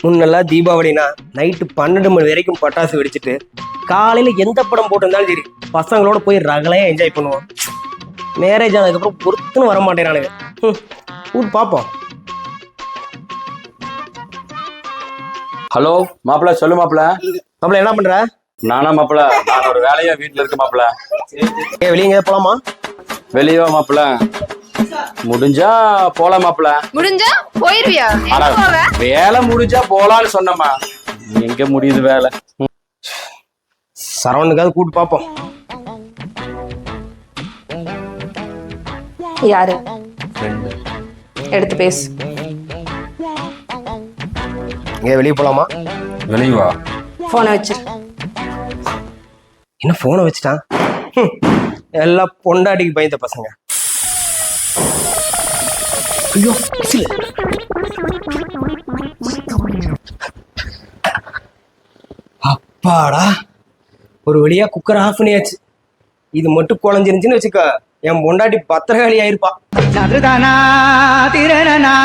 முன்னெல்லாம் தீபாவளினா நைட்டு 12 மணி வரைக்கும் பட்டாசு வெடிச்சிட்டு காலையில எந்த படம் போட்டிருந்தாலும் சரி பசங்களோட போய் ரகலையா என்ஜாய் பண்ணுவோம். மேரேஜ் ஆனதுக்கப்புறம் பொறுத்துன்னு வர மாட்டேறானுங்க. கூட்டு பார்ப்போம். ஹலோ மாப்பிள்ள, சொல்லு மாப்பிள்ள. மாப்பிள்ள என்ன பண்ற? நானா மாப்பிள்ள, நான் ஒரு வேலையா வீட்டுல இருக்க மாப்பிள்ள. வெளியே போலாமா? வெளியே மாப்பிள்ள, முடிஞ்சா போலாம் மாப்பிள்ள. முடிஞ்சா போயிருவியா? வேலை முடிஞ்சா போலான்னு சொன்னமா, எங்க முடியுது வேலை. சரவணுக்காவது கூட்டு பார்ப்போம். யாரு? எடுத்து பேசு. இங்க வெளியே போலாமா? வெளியே வா. போனை வச்சிரு. என்ன போனை வச்சுட்டான்? எல்லாம் பொண்டாட்டிக்கு பயந்த பசங்க. ஐயோ அப்பாடா, ஒரு வழியா குக்கர் ஆஃப் பண்ணியாச்சு. இது மட்டும் குழஞ்சிருந்துச்சுன்னு வச்சுக்க, என் பொண்டாட்டி பத்திரகாளி ஆயிருப்பா. நதுதானா திரணனா